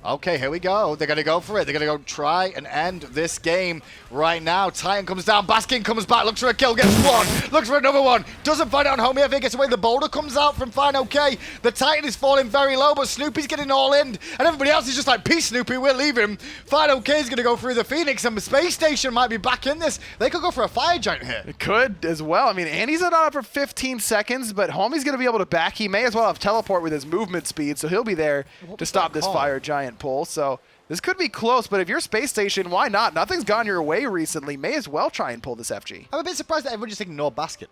C: Okay, here we go. They're going to go for it. They're going to go try and end this game right now. Titan comes down. Baskin comes back. Looks for a kill. Gets one. Looks for another one. Doesn't find it on Homiefe. Gets away. The boulder comes out from fineokay. The Titan is falling very low, but Snoopy's getting all in. And everybody else is just like, peace, Snoopy. We'll leave him. fineokay is going to go through the Phoenix, and the Spacestation might be back in this. They could go for a fire giant here.
D: It could as well. I mean, Andy's not up for 15 seconds, but Homie's going to be able to back. He may as well have teleport with his movement speed, so he'll be there to stop this fire giant pull. So this could be close, but if you're Spacestation, why not? Nothing's gone your way recently. May as well try and pull this FG.
C: I'm a bit surprised that everyone just ignored Basket.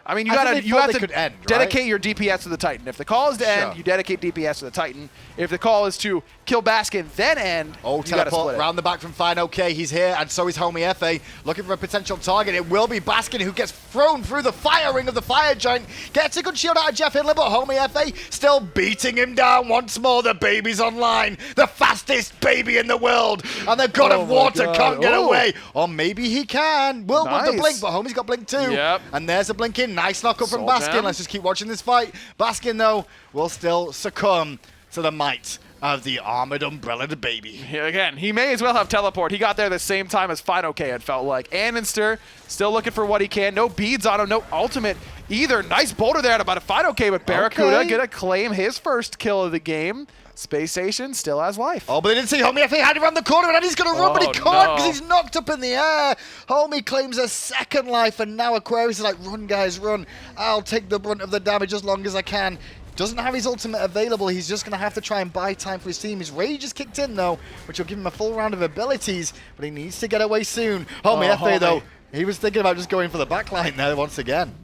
D: I mean, you have to
C: end,
D: dedicate your DPS to the Titan. If the call is to end, you dedicate DPS to the Titan. If the call is to kill Baskin, then end, you gotta split it.
C: Round the back from fineokay. He's here, and so is Homiefe, looking for a potential target. It will be Baskin who gets thrown through the fire ring of the fire giant. Gets a good shield out of JeffHindla, but Homiefe still beating him down once more. The baby's online. The fastest baby in the world. And the god of water can't get away. Or maybe he can. Will with the blink, but Homie's got blink too.
D: Yep.
C: And there's a blink in. Nice knock up from Baskin. Let's just keep watching this fight. Baskin, though, will still succumb to the might of the armored umbrella baby.
D: Again, he may as well have teleport. He got there the same time as fineokay, it felt like. andinster still looking for what he can. No beads on him, no ultimate either. Nice boulder there about a fineokay, but BaRRaCCuDDa gonna claim his first kill of the game. Spacestation still has life.
C: Oh, but they didn't see Homiefe had around the corner, and he's going to run, but he can't because he's knocked up in the air. Homie claims a second life, and now Aquarius is like, run, guys, run. I'll take the brunt of the damage as long as I can. Doesn't have his ultimate available. He's just going to have to try and buy time for his team. His rage is kicked in, though, which will give him a full round of abilities, but he needs to get away soon. Homiefe, though, he was thinking about just going for the backline there once again.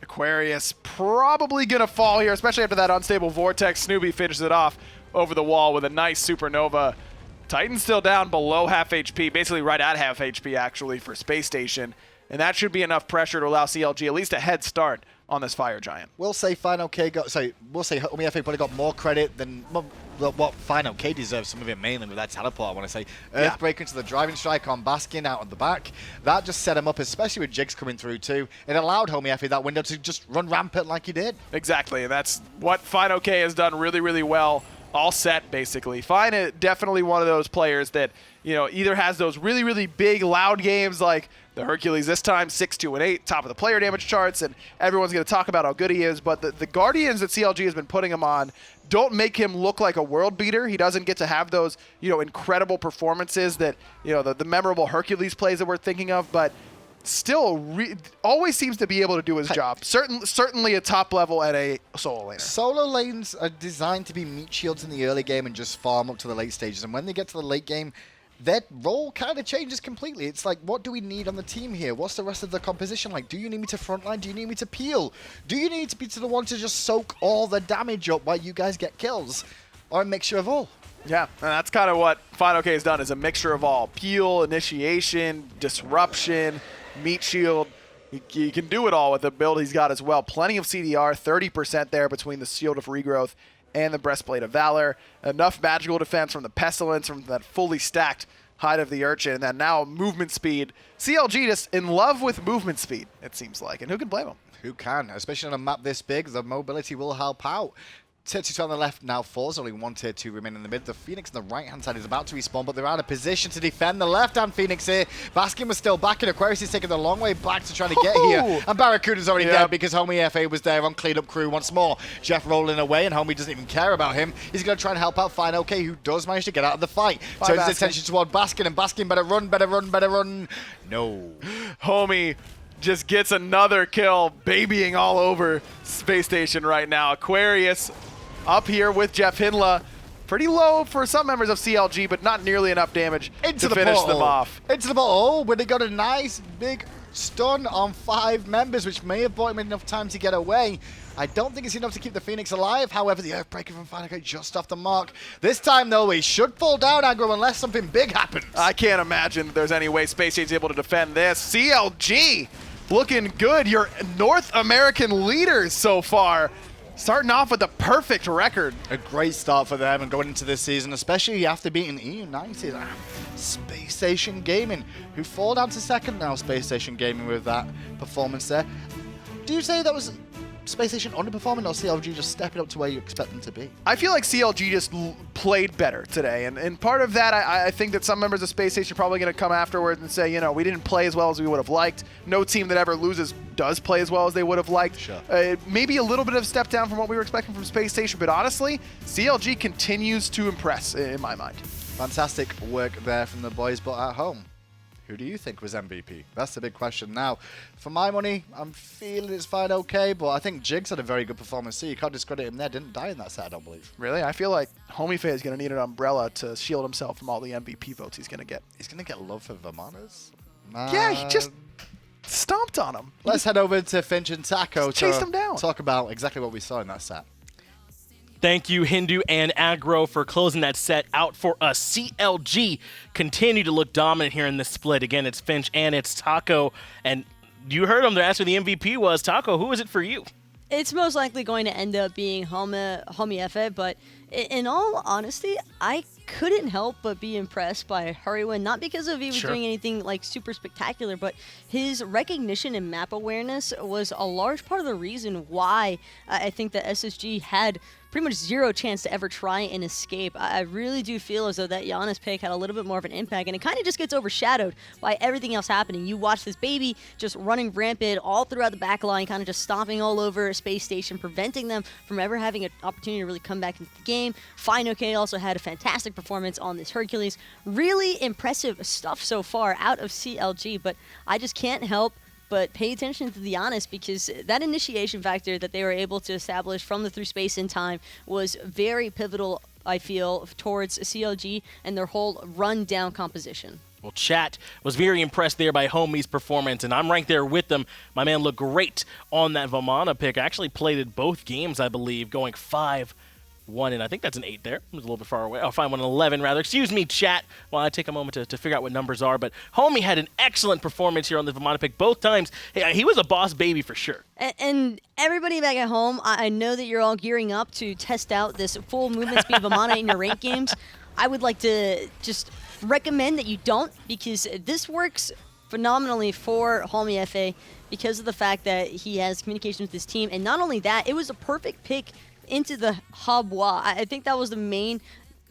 D: Aquarius probably going to fall here, especially after that unstable vortex. Snoopy finishes it off over the wall with a nice supernova. Titan's still down below half HP, basically right at half HP actually for Spacestation, and that should be enough pressure to allow CLG at least a head start on this fire giant.
C: We'll say fineokay got, we'll say Homiefe probably got more credit than what fineokay deserves, some of it mainly with that teleport, I want to say. Earthbreaker into the driving strike on Baskin out on the back. That just set him up, especially with Jigz coming through too. It allowed Homiefe that window to just run rampant like he did.
D: Exactly, and that's what fineokay has done really, really well. All set, basically. Fine, definitely one of those players that, you know, either has those really, really big, loud games like the Hercules this time, 6-2-8, top of the player damage charts, and everyone's going to talk about how good he is, but the Guardians that CLG has been putting him on don't make him look like a world beater. He doesn't get to have those, you know, incredible performances that, you know, the memorable Hercules plays that we're thinking of, but still always seems to be able to do his job. Certainly a top level at a solo laner.
C: Solo lanes are designed to be meat shields in the early game and just farm up to the late stages. And when they get to the late game, their role kind of changes completely. It's like, what do we need on the team here? What's the rest of the composition like? Do you need me to frontline? Do you need me to peel? Do you need to be to the one to just soak all the damage up while you guys get kills? Or a mixture of all?
D: Yeah, and that's kind of what fineokay has done, is a mixture of all. Peel, initiation, disruption, meat shield. He can do it all with the build he's got as well. Plenty of CDR, 30% there between the Shield of Regrowth and the Breastplate of Valor. Enough magical defense from the Pestilence, from that fully stacked Hide of the Urchin, and then now movement speed. CLG just in love with movement speed, it seems like, and who can blame him?
C: Who can? Especially on a map this big, the mobility will help out. Tier 2 on the left now falls, only one Tier 2 remain in the mid. The Phoenix on the right-hand side is about to respawn, but they're out of position to defend the left-hand Phoenix here. Baskin was still back, and Aquarius is taking the long way back to try to get here. And BaRRaCCuDDa's already dead because Homiefe was there on clean-up crew once more. Jeff rolling away, and Homie doesn't even care about him. He's going to try and help out fineokay, who does manage to get out of the fight. Turns his attention toward Baskin, and Baskin better run, better run, better run. No.
D: Homie just gets another kill, babying all over Spacestation right now. Aquarius up here with JeffHindla. Pretty low for some members of CLG, but not nearly enough damage to finish them off.
C: Into the bottle, but they got a nice big stun on 5 members, which may have bought him enough time to get away. I don't think it's enough to keep the Phoenix alive. However, the Earthbreaker from fineokay just off the mark. This time, though, he should fall down aggro unless something big happens.
D: I can't imagine there's any way Spacestation's able to defend this. CLG looking good. Your North American leaders so far. Starting off with a perfect record.
C: A great start for them and going into this season, especially after beating E-United. SPaceStation, who fall down to second now, SPaceStation with that performance there. Do you say that was Spacestation underperforming or CLG just stepping up to where you expect them to be?
D: I feel like CLG just played better today, and part of that, I think that some members of Spacestation are probably going to come afterwards and say, you know, we didn't play as well as we would have liked. No team that ever loses does play as well as they would have liked.
C: Sure.
D: Maybe a little bit of a step down from what we were expecting from Spacestation, but honestly, CLG continues to impress in my mind.
C: Fantastic work there from the boys, but at home, who do you think was MVP? That's the big question now. For my money, I'm feeling it's fineokay, but I think Jigz had a very good performance too. You can't discredit him there. Didn't die in that set, I don't believe.
D: Really? I feel like Homiefe is going to need an umbrella to shield himself from all the MVP votes he's going to get.
C: He's going to get love for Vamanas?
D: Yeah, he just stomped on him.
C: Let's head over to Finch and Taco to
D: chased him down.
C: Talk about exactly what we saw in that set.
A: Thank you, Hindu and Aggro, for closing that set out for us. CLG continue to look dominant here in this split. Again, it's Finch and it's Taco. And you heard them. They're asking who the MVP was. Taco, who is it for you?
B: It's most likely going to end up being Homiefe, but in all honesty, I couldn't help but be impressed by Hurriwind, not because of he was doing anything like super spectacular, but his recognition and map awareness was a large part of the reason why I think that SSG had pretty much zero chance to ever try and escape. I really do feel as though that Janus pick had a little bit more of an impact, and it kind of just gets overshadowed by everything else happening. You watch this baby just running rampant all throughout the back line, kind of just stomping all over Space Station, preventing them from ever having an opportunity to really come back into the game. fineokay also had a fantastic performance on this Hercules. Really impressive stuff so far out of CLG, but I just can't help but pay attention to the Janus, because that initiation factor that they were able to establish from the through space and time was very pivotal, I feel, towards CLG and their whole run-down composition.
A: Well, chat was very impressed there by Homie's performance, and I'm right there with them. My man looked great on that Vamana pick. I actually played it both games, I believe, going 5-1, and I think that's an 8 there. It was a little bit far away. Oh, 5-1, 11 rather. Excuse me, chat, while I take a moment to figure out what numbers are. But Homie had an excellent performance here on the Vamana pick both times. He was a boss baby for sure.
B: And everybody back at home, I know that you're all gearing up to test out this full movement speed Vamana in your ranked games. I would like to just recommend that you don't, because this works phenomenally for Homiefe because of the fact that he has communication with his team. And not only that, it was a perfect pick into the Habwa. I think that was the main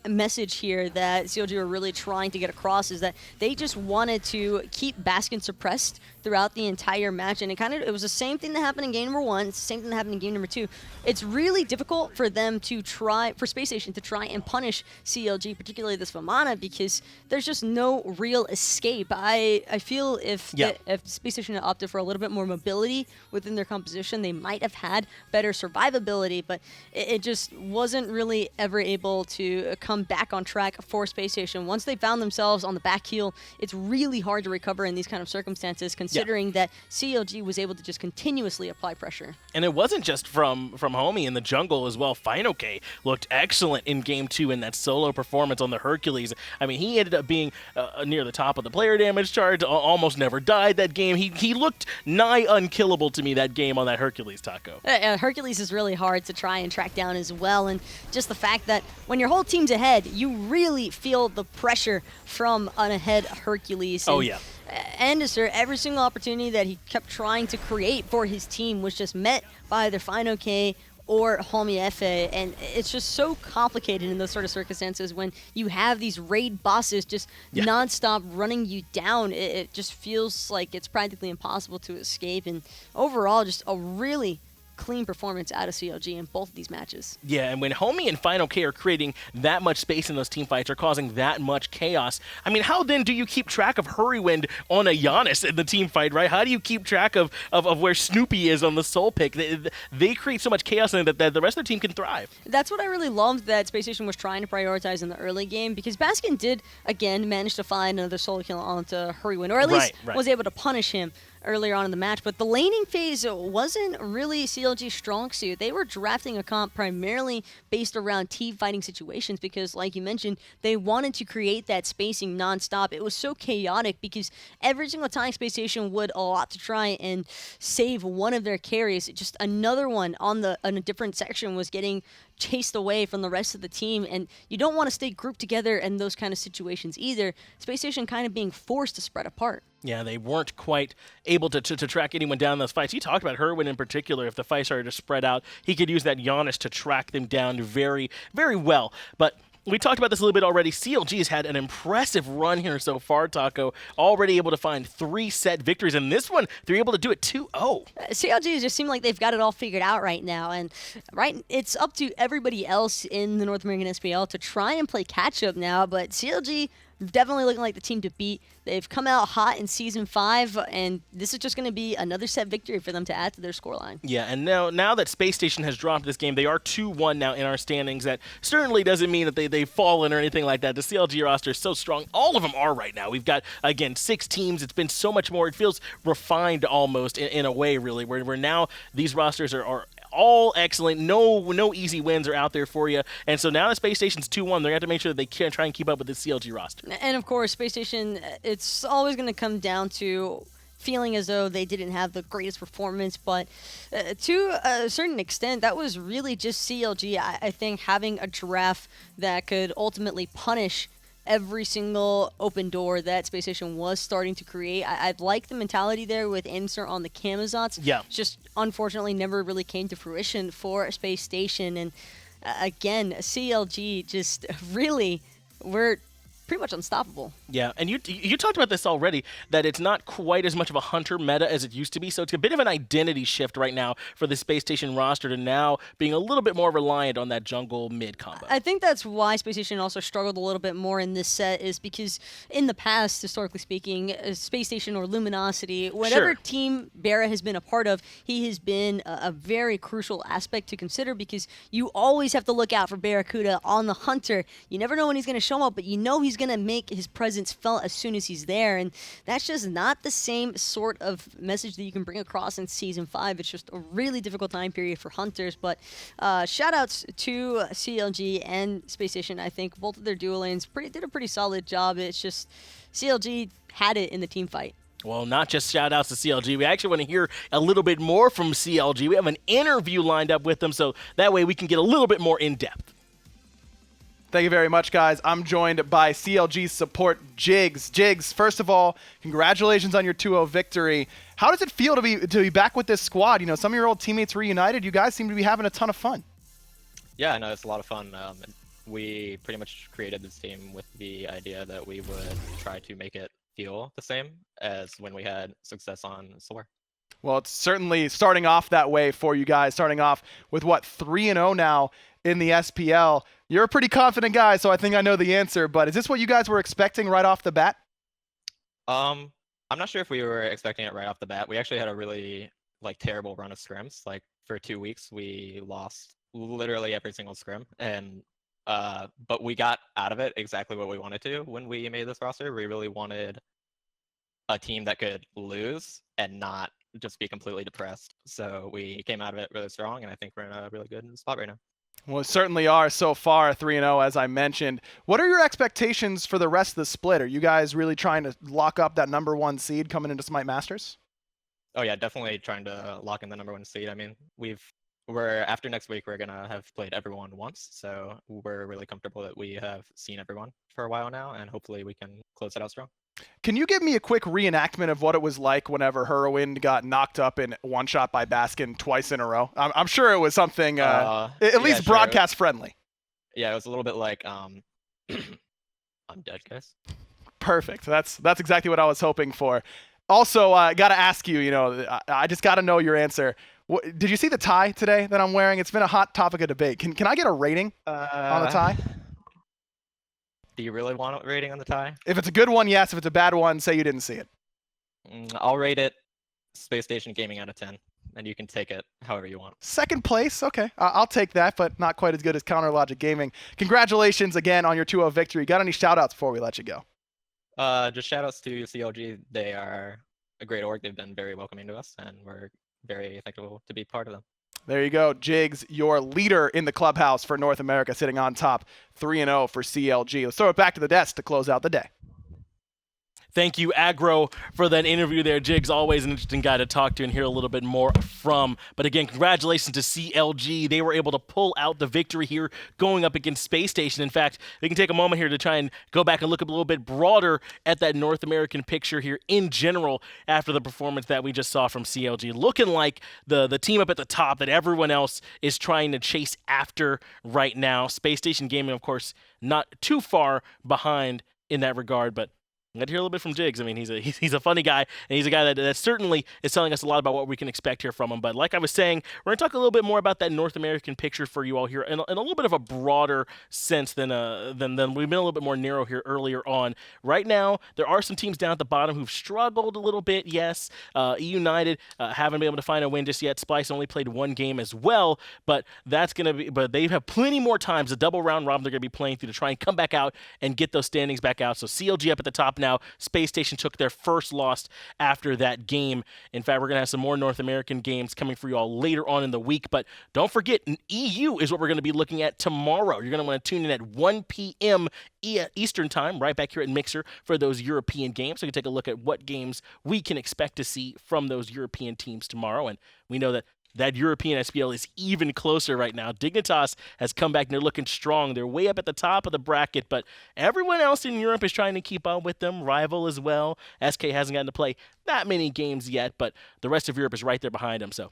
B: message here that CLG were really trying to get across, is that they just wanted to keep Baskin suppressed throughout the entire match, and it was the same thing that happened in game number 1. It's the same thing that happened in game number 2. It's really difficult for them to try, for Space Station to try and punish CLG, particularly this Vamana, because there's just no real escape. I feel if Space Station had opted for a little bit more mobility within their composition, they might have had better survivability, but it just wasn't really ever able to come back on track for Space Station. Once they found themselves on the back heel, it's really hard to recover in these kind of circumstances, considering that CLG was able to just continuously apply pressure.
A: And it wasn't just from Homie in the jungle as well. fineokay looked excellent in game 2 in that solo performance on the Hercules. I mean, he ended up being near the top of the player damage chart, almost never died that game. He looked nigh unkillable to me that game on that Hercules, Taco.
B: Hercules is really hard to try and track down as well, and just the fact that when your whole team's ahead, you really feel the pressure from an ahead Hercules.
A: Oh, yeah.
B: Andinster, every single opportunity that he kept trying to create for his team was just met by either fineokay or Homiefe, and it's just so complicated in those sort of circumstances when you have these raid bosses just non-stop running you down. It just feels like it's practically impossible to escape, and overall just a really clean performance out of CLG in both of these matches.
A: Yeah, and when Homie and fineokay are creating that much space in those team fights, are causing that much chaos, I mean, how then do you keep track of Hurriwind on a Janus in the team fight, right? How do you keep track of where Snoopy is on the soul pick? They create so much chaos in it that the rest of the team can thrive.
B: That's what I really loved that Space Station was trying to prioritize in the early game, because Baskin did, again, manage to find another solo kill onto Hurriwind, or at least was able to punish him earlier on in the match. But the laning phase wasn't really CLG's strong suit. They were drafting a comp primarily based around team fighting situations because, like you mentioned, they wanted to create that spacing nonstop. It was so chaotic because every single time Space Station would opt to try and save one of their carries, just another one on a different section was getting chased away from the rest of the team, and you don't want to stay grouped together in those kind of situations either. Spacestation kind of being forced to spread apart.
A: Yeah, they weren't quite able to track anyone down in those fights. You talked about Hurriwind in particular. If the fight started to spread out, he could use that Janus to track them down very, very well. But we talked about this a little bit already. CLG has had an impressive run here so far, Taco. Already able to find 3 set victories, and this one, they're able to do it 2-0.
B: CLG just seem like they've got it all figured out right now, and it's up to everybody else in the North American SPL to try and play catch-up now, but CLG definitely looking like the team to beat. They've come out hot in Season 5, and this is just going to be another set victory for them to add to their scoreline.
A: Yeah, and now that Spacestation has dropped this game, they are 2-1 now in our standings. That certainly doesn't mean that they've fallen or anything like that. The CLG roster is so strong. All of them are right now. We've got, again, 6 teams. It's been so much more. It feels refined almost in a way, really, where now these rosters are all excellent. No easy wins are out there for you. And so now that Space Station's 2-1, they're going to have to make sure that they can try and keep up with the CLG roster.
B: And of course, Space Station, it's always going to come down to feeling as though they didn't have the greatest performance, but to a certain extent, that was really just CLG, I think, having a draft that could ultimately punish every single open door that Space Station was starting to create. I like the mentality there with andinster on the Camazotz.
A: Yeah.
B: Just unfortunately never really came to fruition for Space Station. And again, CLG just really were pretty much unstoppable.
A: Yeah, and you talked about this already, that it's not quite as much of a hunter meta as it used to be, so it's a bit of an identity shift right now for the Space Station roster to now being a little bit more reliant on that jungle mid combo.
B: I think that's why Space Station also struggled a little bit more in this set, is because in the past, historically speaking, Space Station or Luminosity, whatever team BaRRa has been a part of, he has been a very crucial aspect to consider, because you always have to look out for BaRRaCCuDDa on the hunter. You never know when he's going to show up, but you know he's going to make his presence felt as soon as he's there, and that's just not the same sort of message that you can bring across in Season 5. It's just a really difficult time period for hunters, but shout-outs to CLG and Space Station. I think both of their duo lanes did a pretty solid job. It's just CLG had it in the team fight.
A: Well, not just shout-outs to CLG. We actually want to hear a little bit more from CLG. We have an interview lined up with them, so that way we can get a little bit more in-depth.
D: Thank you very much, guys. I'm joined by CLG support Jigz. Jigz, first of all, congratulations on your 2-0 victory. How does it feel to be back with this squad? You know, some of your old teammates reunited. You guys seem to be having a ton of fun.
E: Yeah, no, it's a lot of fun. We pretty much created this team with the idea that we would try to make it feel the same as when we had success on Solar.
D: Well, it's certainly starting off that way for you guys, starting off with, what, 3-0 now in the SPL. You're a pretty confident guy, so I think I know the answer, but is this what you guys were expecting right off the bat?
E: I'm not sure if we were expecting it right off the bat. We actually had a really terrible run of scrims. For 2 weeks, we lost literally every single scrim, and but we got out of it exactly what we wanted to when we made this roster. We really wanted a team that could lose and not just be completely depressed. So we came out of it really strong, and I think we're in a really good spot right now.
D: Well, we certainly are so far, 3-0, as I mentioned. What are your expectations for the rest of the split? Are you guys really trying to lock up that #1 seed coming into Smite Masters?
E: Oh yeah, definitely trying to lock in the #1 seed. I mean, we're after next week, we're gonna have played everyone once, so we're really comfortable that we have seen everyone for a while now, and hopefully we can close it out strong.
D: Can you give me a quick reenactment of what it was like whenever Hurriwind got knocked up in one shot by Baskin twice in a row? I'm sure it was something at least broadcast friendly.
E: Yeah, it was a little bit like I'm dead, guys.
D: Perfect. That's exactly what I was hoping for. Also, got to ask you, I just got to know your answer. Did you see the tie today that I'm wearing? It's been a hot topic of debate. Can I get a rating on the tie?
E: Do you really want a rating on the tie?
D: If it's a good one, yes. If it's a bad one, say you didn't see it.
E: I'll rate it Spacestation Gaming out of 10, and you can take it however you want.
D: Second place, okay. I'll take that, but not quite as good as CounterLogic Gaming. Congratulations again on your 2-0 victory. Got any shout-outs before we let you go?
E: Just shout-outs to CLG. They are a great org. They've been very welcoming to us, and we're very thankful to be part of them.
D: There you go, Jigz, your leader in the clubhouse for North America, sitting on top, 3-0 for CLG. Let's throw it back to the desk to close out the day.
A: Thank you, Aggro, for that interview there. Jigz, always an interesting guy to talk to and hear a little bit more from. But again, congratulations to CLG. They were able to pull out the victory here going up against Spacestation. In fact, we can take a moment here to try and go back and look a little bit broader at that North American picture here in general after the performance that we just saw from CLG. Looking like the team up at the top that everyone else is trying to chase after right now. Spacestation Gaming, of course, not too far behind in that regard, but I got to hear a little bit from Jigz. I mean, he's a funny guy, and he's a guy that certainly is telling us a lot about what we can expect here from him. But like I was saying, we're going to talk a little bit more about that North American picture for you all here in a little bit of a broader sense than we've been a little bit more narrow here earlier on. Right now, there are some teams down at the bottom who've struggled a little bit, yes. United haven't been able to find a win just yet. Splice only played one game as well, but they have plenty more times, a double round robin they're going to be playing through to try and come back out and get those standings back out. So CLG up at the top now. Spacestation took their first loss after that game. In fact, we're going to have some more North American games coming for you all later on in the week. But don't forget, EU is what we're going to be looking at tomorrow. You're going to want to tune in at 1 p.m. Eastern time, right back here at Mixer for those European games. So you can take a look at what games we can expect to see from those European teams tomorrow. And we know that European SPL is even closer right now. Dignitas has come back, and they're looking strong. They're way up at the top of the bracket, but everyone else in Europe is trying to keep up with them. Rival as well. SK hasn't gotten to play that many games yet, but the rest of Europe is right there behind them. So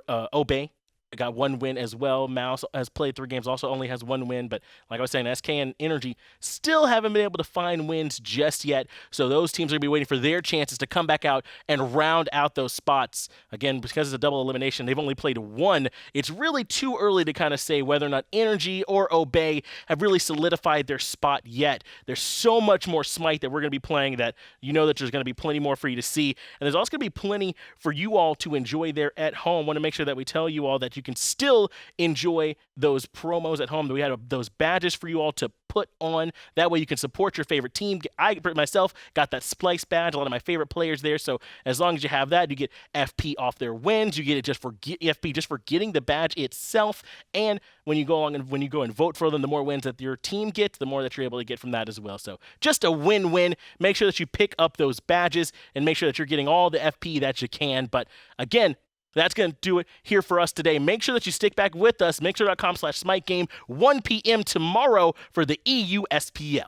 A: Obey got one win as well. Mouse has played 3 games, also only has 1 win. But like I was saying, SK and Energy still haven't been able to find wins just yet. So those teams are going to be waiting for their chances to come back out and round out those spots. Again, because it's a double elimination, they've only played 1. It's really too early to kind of say whether or not Energy or Obey have really solidified their spot yet. There's so much more Smite that we're going to be playing that you know that there's going to be plenty more for you to see. And there's also going to be plenty for you all to enjoy there at home. I want to make sure that we tell you all that you can still enjoy those promos at home. We have those badges for you all to put on. That way you can support your favorite team. I myself got that Splice badge, a lot of my favorite players there. So as long as you have that, you get FP off their wins. You get it just for FP just for getting the badge itself. And when you go and vote for them, the more wins that your team gets, the more that you're able to get from that as well. So just a win-win. Make sure that you pick up those badges and make sure that you're getting all the FP that you can. But again, that's going to do it here for us today. Make sure that you stick back with us. Mixer.com/SmiteGame, 1 p.m. tomorrow for the EU SPL.